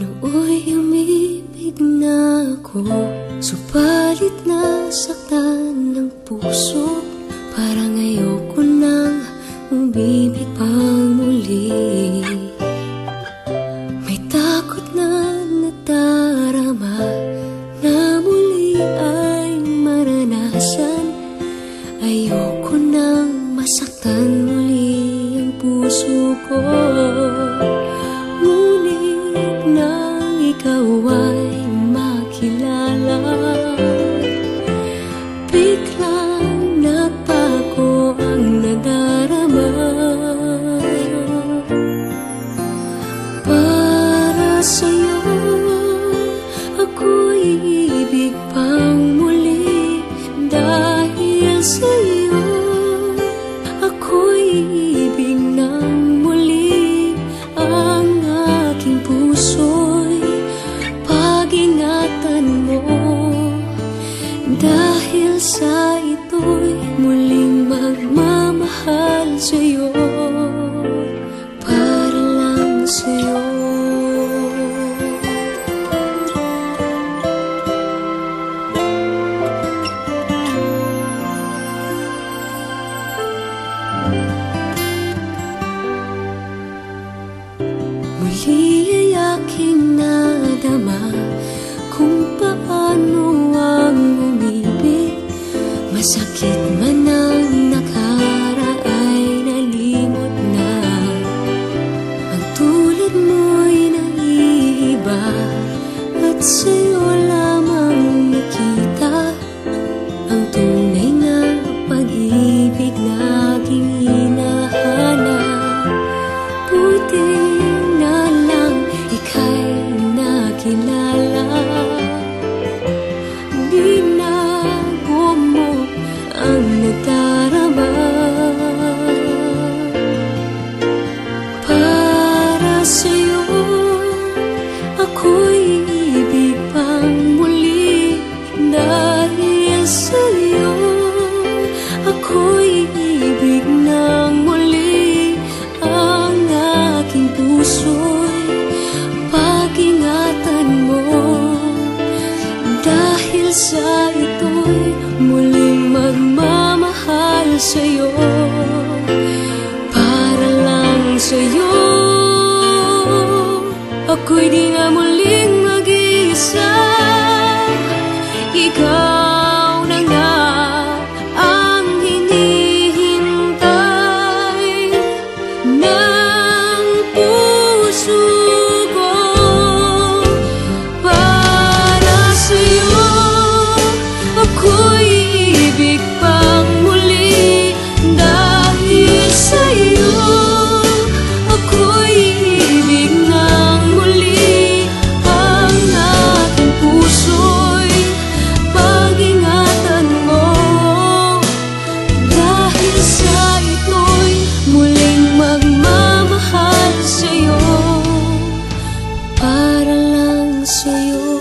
Nooy umibig na ako, subalit nasaktan ng puso. Parang ayoko nang umibig pang muli. May takot na nadarama na muli ay maranasan. Ayoko nang masaktan muli ang puso ko. Ngunit nang ikaw ay makilala, biglang nagbago ang nadarama. Para sa'yo ako'y ibig pang muli. Dahil sa'yo ako'y ibig ng muli. Ang aking puso'y pag-ingatan mo. Dahil sa ito'y muling magmamahal sa'yo, para lang sa'yo. Muli ay aking nadama kung paano ang umibig. Masakit man ang nakaraan, nalimot na. Ang tulad mo'y naiiba, at sa'yo lamang nakita ang tunay na pag-ibig na aking hinahanap. Buti na lang ika'y nakilala. Binago mo ang nadarama. Para sa'yo ako'y ibig pang muli. Dahil sa'yo ako'y ibig ng muli. Ang aking puso'y pag-ingatan mo. Dahil sa ito'y muling magmamahal sa'yo, para lang sa'yo. Ako'y di na muling mag-iisa. Ikaw na nga ang hinihintay ng puso ko. Para sa'yo ako'y ibig pang muli. Dahil sa'yo ako'y ibig ng muli. Ang aking puso'y pag-ingatan mo. Dahil sa ito'y muling magmamahal sa'yo, para lang sa'yo.